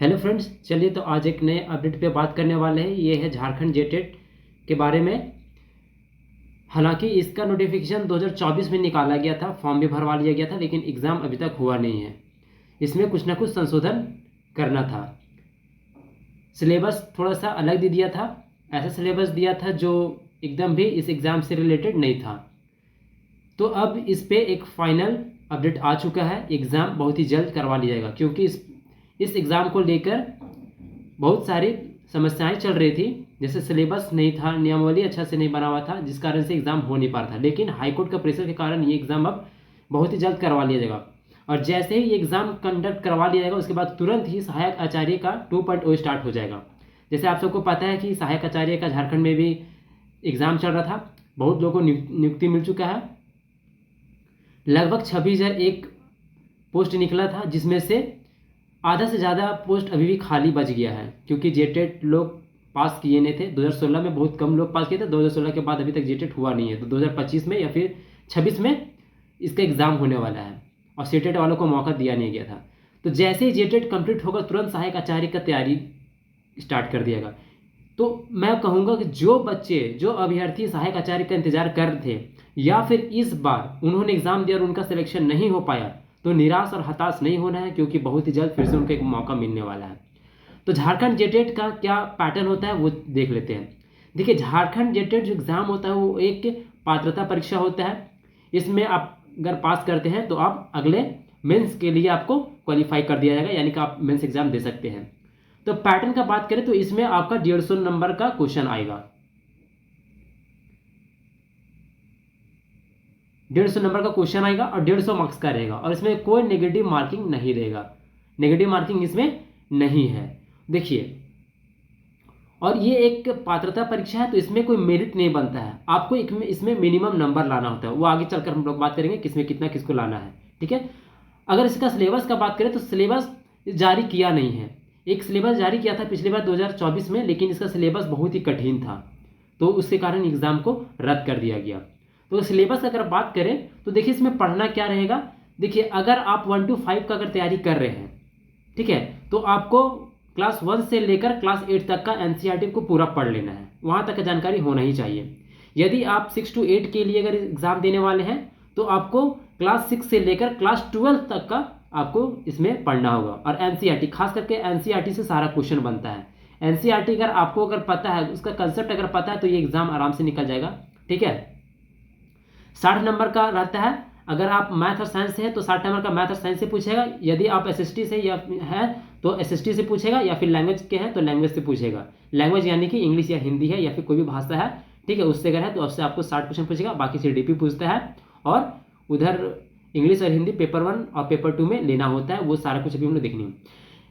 Hello friends, चलिए तो आज एक नए अपडेट पे बात करने वाले हैं। ये है झारखंड जेटेट के बारे में। हालांकि इसका नोटिफिकेशन 2024 में निकाला गया था, फॉर्म भी भरवा लिया गया था, लेकिन एग्ज़ाम अभी तक हुआ नहीं है। इसमें कुछ ना कुछ संशोधन करना था। सिलेबस थोड़ा सा अलग दे दिया था। ऐसा सिलेबस दिया था जो एकदम भी इस एग्ज़ाम से रिलेटेड नहीं था। तो अब इस पे एक फाइनल अपडेट आ चुका है। एग्ज़ाम बहुत ही जल्द करवा लिया जाएगा, क्योंकि इस एग्ज़ाम को लेकर बहुत सारी समस्याएं चल रही थी। जैसे सिलेबस नहीं था, नियमावली अच्छा से नहीं बना हुआ था, जिस कारण से एग्ज़ाम हो नहीं पा रहा था। लेकिन हाईकोर्ट का प्रेशर के कारण ये एग्ज़ाम अब बहुत ही जल्द करवा लिया जाएगा। और जैसे ही ये एग्ज़ाम कंडक्ट करवा लिया जाएगा, उसके बाद तुरंत ही सहायक आचार्य का 2.0 स्टार्ट हो जाएगा। जैसे आप सबको पता है कि सहायक आचार्य का झारखंड में भी एग्ज़ाम चल रहा था। बहुत लोगों को नियुक्ति मिल चुका है। लगभग 26,001 पोस्ट निकला था, जिसमें से आधा से ज़्यादा पोस्ट अभी भी खाली बच गया है, क्योंकि जेटेट लोग पास किए नहीं थे। 2016 में बहुत कम लोग पास किए थे। 2016 के बाद अभी तक जेटेट हुआ नहीं है। तो 2025 में या फिर 26 में इसका एग्ज़ाम होने वाला है, और सीटेट वालों को मौका दिया नहीं गया था। तो जैसे ही जेटेट कंप्लीट होगा, तुरंत सहायक आचार्य का तैयारी स्टार्ट कर दिएगा। तो मैं कहूँगा कि जो बच्चे, जो अभ्यर्थी सहायक आचार्य का इंतजार कर रहे थे, या फिर इस बार उन्होंने एग्ज़ाम दिया और उनका सिलेक्शन नहीं हो पाया, तो निराश और हताश नहीं होना है, क्योंकि बहुत ही जल्द फिर से उनको एक मौका मिलने वाला है। तो झारखंड जेटेट का क्या पैटर्न होता है वो देख लेते हैं। देखिए, झारखंड जेटेट जो एग्ज़ाम होता है वो एक पात्रता परीक्षा होता है। इसमें आप अगर पास करते हैं तो आप अगले मेंस के लिए आपको क्वालिफाई कर दिया जाएगा, यानी कि आप मेंस एग्ज़ाम दे सकते हैं। तो पैटर्न का बात करें तो इसमें आपका 150 नंबर का क्वेश्चन आएगा। 150 नंबर का क्वेश्चन आएगा और 150 मार्क्स का रहेगा, और इसमें कोई नेगेटिव मार्किंग नहीं रहेगा। नेगेटिव मार्किंग इसमें नहीं है। देखिए, और ये एक पात्रता परीक्षा है, तो इसमें कोई मेरिट नहीं बनता है। आपको इसमें मिनिमम नंबर लाना होता है। वो आगे चलकर हम लोग बात करेंगे किसमें कितना किसको लाना है। ठीक है। अगर इसका सिलेबस का बात करें तो सिलेबस जारी किया नहीं है। एक सिलेबस जारी किया था पिछली बार 2024 में, लेकिन इसका सिलेबस बहुत ही कठिन था, तो उसके कारण एग्ज़ाम को रद्द कर दिया गया। तो सिलेबस अगर बात करें तो देखिए, इसमें पढ़ना क्या रहेगा। देखिए, अगर आप 1 to 5 का अगर तैयारी कर रहे हैं, ठीक है, तो आपको क्लास 1 से लेकर क्लास 8 तक का एनसीईआरटी को पूरा पढ़ लेना है। वहाँ तक का जानकारी होना ही चाहिए। यदि आप 6 to 8 के लिए अगर एग्ज़ाम देने वाले हैं, तो आपको क्लास 6 से लेकर क्लास 12 तक का आपको इसमें पढ़ना होगा। और एनसीईआरटी, खास करके एनसीईआरटी से सारा क्वेश्चन बनता है। एनसीईआरटी अगर आपको अगर पता है, उसका कंसेप्ट अगर पता है, तो ये एग्ज़ाम आराम से निकल जाएगा। ठीक है। 60 नंबर का रहता है। अगर आप मैथ और साइंस से है तो 60 नंबर का मैथ और साइंस से पूछेगा। यदि आप एसएसटी से या है तो एसएसटी से पूछेगा, या फिर लैंग्वेज के हैं तो लैंग्वेज से पूछेगा। लैंग्वेज यानी कि इंग्लिश या हिंदी है या फिर कोई भी भाषा है, ठीक है, उससे अगर है तो उससे आपको 60 क्वेश्चन पूछेगा। बाकी सीडीपी पूछता है, और उधर इंग्लिश और हिंदी पेपर 1 और पेपर 2 में लेना होता है। वो सारा कुछ अभी हम लोग देखेंगे।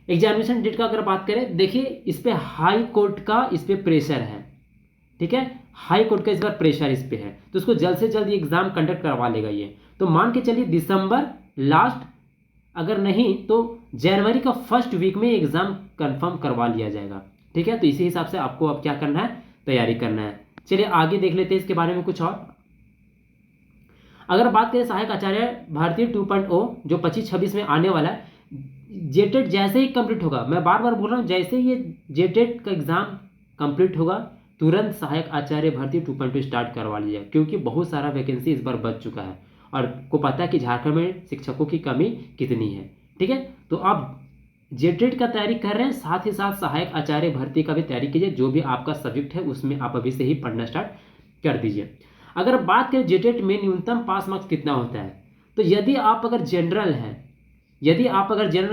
एग्जामिनेशन डेट का अगर बात करें, देखिए इस पर हाई कोर्ट का इस पर प्रेशर है। ठीक है, हाई कोर्ट का इस बार प्रेशर इस पे है, तो उसको जल्द से जल्द ये एग्जाम कंडक्ट करवा लेगा ये। तो मान के चलिए दिसंबर लास्ट, अगर नहीं तो जनवरी का फर्स्ट वीक में एग्जाम कंफर्म करवा लिया जाएगा। ठीक है। तो इसी हिसाब से आपको अब क्या करना है, तैयारी करना है। चलिए आगे देख लेते हैं इसके बारे में कुछ और। अगर बात करें सहायक आचार्य भारतीय 2.0 जो 25-26 में आने वाला है, जेटेट जैसे ही कंप्लीट होगा, मैं बार बार बोल रहा हूँ, जैसे ही ये जेटेट का एग्जाम कंप्लीट होगा, तुरंत सहायक आचार्य भर्ती 2.2 स्टार्ट करवा लिया, क्योंकि बहुत सारा वैकेंसी इस बार बच चुका है। और को पता है कि झारखंड में शिक्षकों की कमी कितनी है। ठीक है। तो आप जेटेट का तैयारी कर रहे हैं, साथ ही साथ सहायक आचार्य भर्ती का भी तैयारी कीजिए। जो भी आपका सब्जेक्ट है उसमें आप अभी से ही पढ़ना स्टार्ट कर दीजिए। अगर बात करें जेटेट में न्यूनतम पास मार्क्स कितना होता है, तो यदि आप अगर जनरल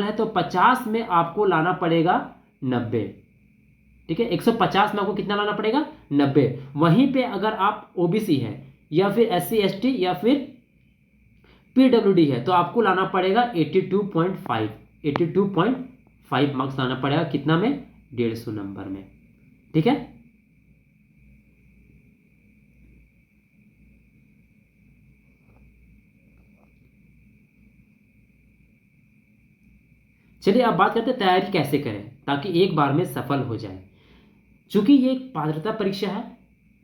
हैं तो 50 में आपको लाना पड़ेगा 90। ठीक है, 150 में आपको कितना लाना पड़ेगा, 90। वहीं पे अगर आप ओबीसी है या फिर एससी एसटी या फिर पीडब्ल्यूडी है, तो आपको लाना पड़ेगा 82.5 मार्क्स लाना पड़ेगा। कितना में, 150 नंबर में। ठीक है। चलिए अब बात करते हैं तैयारी कैसे करें ताकि एक बार में सफल हो जाए। चूंकि ये एक पात्रता परीक्षा है,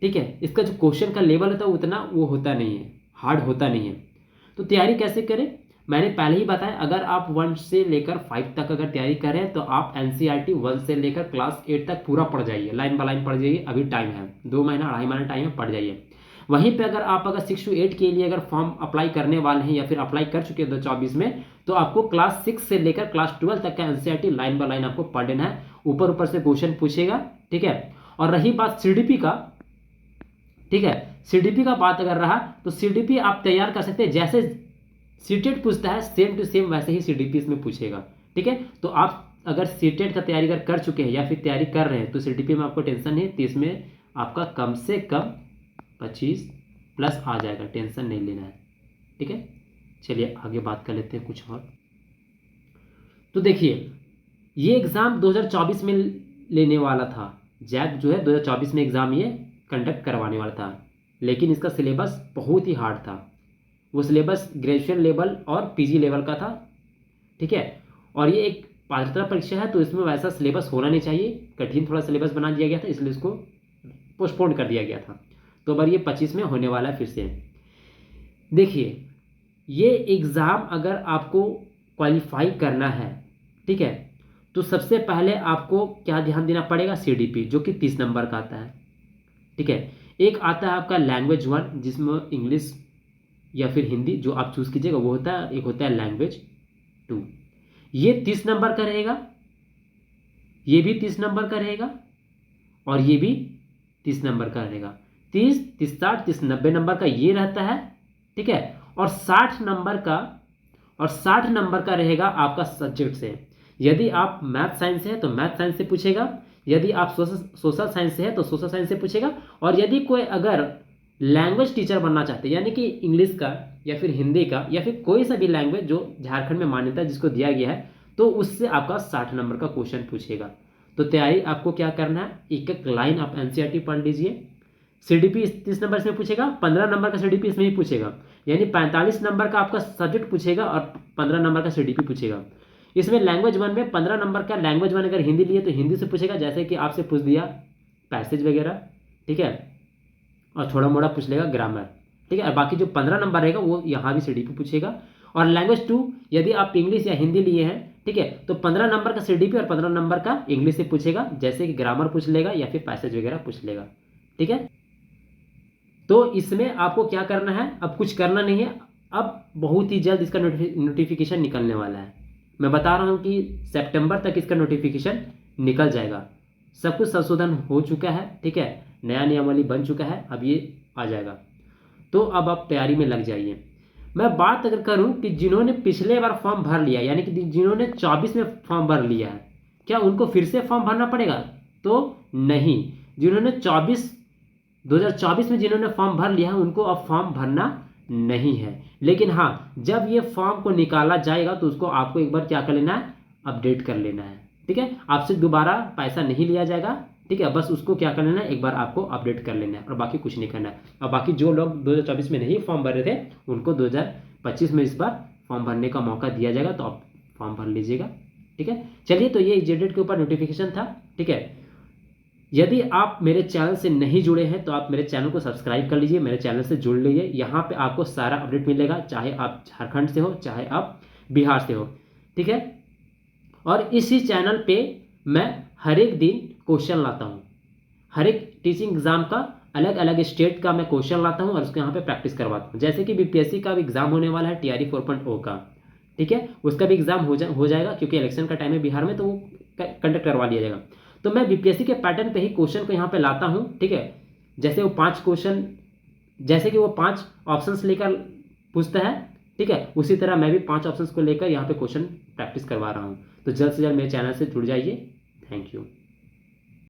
ठीक है, इसका जो क्वेश्चन का लेवल होता है उतना वो होता नहीं है, हार्ड होता नहीं है। तो तैयारी कैसे करें, मैंने पहले ही बताया, अगर आप 1 से लेकर 5 तक अगर तैयारी कर रहे हैं तो आप एनसीईआरटी 1 से लेकर क्लास 8 तक पूरा पढ़ जाइए, लाइन बाय लाइन पढ़ जाइए, अभी टाइम है, 2 महीना 2.5 महीना टाइम है, पढ़ जाइए। वहीं पे अगर 6 to 8 के लिए अगर फॉर्म अप्लाई करने वाले हैं या फिर अप्लाई कर चुके हैं 2024 में, तो आपको क्लास 6 से लेकर क्लास 12 तक का एनसीईआरटी लाइन बाय लाइन आपको पढ़ लेना है, ऊपर ऊपर से क्वेश्चन पूछेगा, ठीक है। और रही बात सीडीपी का, ठीक है, सीडीपी का बात अगर रहा तो सीडीपी आप तैयार कर सकते हैं, जैसे सीटेट पूछता है सेम टू सेम वैसे ही सीडीपी इसमें पूछेगा, ठीक है। तो आप अगर सीटेट का तैयारी अगर कर चुके हैं या फिर तैयारी कर रहे हैं तो सीडीपी में आपको टेंशन नहीं, तो इसमें आपका कम से कम 25 प्लस आ जाएगा, टेंशन नहीं लेना है, ठीक है। चलिए आगे बात कर लेते हैं कुछ और। तो देखिए ये एग्ज़ाम 2024 में लेने वाला था, जैक जो है 2024 में एग्ज़ाम ये कंडक्ट करवाने वाला था, लेकिन इसका सिलेबस बहुत ही हार्ड था। वो सिलेबस ग्रेजुएशन लेवल और पीजी लेवल का था, ठीक है। और ये एक पात्रता परीक्षा है तो इसमें वैसा सिलेबस होना नहीं चाहिए, कठिन थोड़ा सिलेबस बना दिया गया था, इसलिए इसको पोस्टपोन कर दिया गया था। तो अगर ये 25 में होने वाला है फिर से। देखिए ये एग्ज़ाम अगर आपको क्वालिफाई करना है, ठीक है, तो सबसे पहले आपको क्या ध्यान देना पड़ेगा, सीडीपी जो कि 30 नंबर का आता है, ठीक है। एक आता है आपका लैंग्वेज 1 जिसमें इंग्लिश या फिर हिंदी जो आप चूज़ कीजिएगा वो होता है, एक होता है लैंग्वेज 2, ये 30 नंबर का रहेगा, ये भी 30 नंबर का रहेगा और ये भी 30 नंबर का रहेगा। 30, 30, 60, 30, 90 नंबर का ये रहता है, ठीक है। और 60 नंबर का रहेगा आपका सब्जेक्ट से। यदि आप मैथ साइंस से है तो मैथ साइंस से पूछेगा, यदि आप सोशल साइंस से है तो सोशल साइंस से पूछेगा, और यदि कोई अगर लैंग्वेज टीचर बनना चाहते हैं यानी कि इंग्लिश का या फिर हिंदी का या फिर कोई सा भी लैंग्वेज जो झारखंड में मान्यता जिसको दिया गया है, तो उससे आपका 60 नंबर का क्वेश्चन पूछेगा। तो तैयारी आपको क्या करना है, एक एक लाइन आप एनसीईआरटी पढ़ लीजिए। सीडीपी 30 नंबर इसमें पूछेगा, 15 नंबर का सीडीपी इसमें ही पूछेगा, यानी 45 नंबर का आपका सब्जेक्ट पूछेगा और 15 नंबर का सीडीपी पूछेगा। इसमें लैंग्वेज 1 में 15 नंबर का लैंग्वेज 1 अगर हिंदी लिए तो हिंदी से पूछेगा, जैसे कि आपसे पूछ दिया पैसेज वगैरह, ठीक है, और थोड़ा मोड़ा पूछ लेगा ग्रामर, ठीक है। और बाकी जो 15 नंबर रहेगा वो यहाँ भी सीडीपी पूछेगा। और लैंग्वेज 2 यदि आप इंग्लिश या हिंदी लिए हैं, ठीक है, तो 15 नंबर का सीडीपी और 15 नंबर का इंग्लिश से पूछेगा, जैसे कि ग्रामर पूछ लेगा या फिर पैसेज वगैरह पूछ लेगा, ठीक है। तो इसमें आपको क्या करना है, अब कुछ करना नहीं है, अब बहुत ही जल्द इसका नोटिफिकेशन निकलने वाला है। मैं बता रहा हूँ कि सितंबर तक इसका नोटिफिकेशन निकल जाएगा। सब कुछ संशोधन हो चुका है, ठीक है, नया नियमावली बन चुका है, अब ये आ जाएगा। तो अब आप तैयारी में लग जाइए। मैं बात अगर करूं कि जिन्होंने पिछले बार फॉर्म भर लिया यानी कि जिन्होंने 24 में फॉर्म भर लिया है, क्या उनको फिर से फॉर्म भरना पड़ेगा? तो नहीं, जिन्होंने 2024 में जिन्होंने फॉर्म भर लिया है उनको अब फॉर्म भरना नहीं है। लेकिन हाँ, जब ये फॉर्म को निकाला जाएगा तो उसको आपको एक बार क्या कर लेना है, अपडेट कर लेना है, ठीक है। आपसे दोबारा पैसा नहीं लिया जाएगा, ठीक है, बस उसको क्या कर लेना है, एक बार आपको अपडेट कर लेना है और बाकी कुछ नहीं करना है। और बाकी जो लोग 2024 में नहीं फॉर्म भर रहे थे उनको 2025 में इस बार फॉर्म भरने का मौका दिया जाएगा, तो आप फॉर्म भर लीजिएगा, ठीक है। चलिए, तो ये जेडेड के ऊपर नोटिफिकेशन था, ठीक है। यदि आप मेरे चैनल से नहीं जुड़े हैं तो आप मेरे चैनल को सब्सक्राइब कर लीजिए, मेरे चैनल से जुड़ लीजिए, यहाँ पे आपको सारा अपडेट मिलेगा, चाहे आप झारखंड से हो चाहे आप बिहार से हो, ठीक है। और इसी चैनल पे मैं हर एक दिन क्वेश्चन लाता हूँ, हर एक टीचिंग एग्जाम का अलग अलग स्टेट का मैं क्वेश्चन लाता हूँ और उसको यहाँ पे प्रैक्टिस करवाता हूँ। जैसे कि बीपीएससी का भी एग्जाम होने वाला है, TRE 4.0 का, ठीक है, उसका भी एग्जाम हो जाएगा क्योंकि इलेक्शन का टाइम है बिहार में, तो वो कंडक्ट करवा लिया जाएगा। तो मैं बीपीएससी के पैटर्न पे ही क्वेश्चन को यहाँ पे लाता हूँ, ठीक है। जैसे वो 5 क्वेश्चन, जैसे कि वो 5 ऑप्शंस लेकर पूछता है, ठीक है, उसी तरह मैं भी 5 ऑप्शंस को लेकर यहाँ पे क्वेश्चन प्रैक्टिस करवा रहा हूँ। तो जल्द से जल्द मेरे चैनल से जुड़ जाइए। Thank you.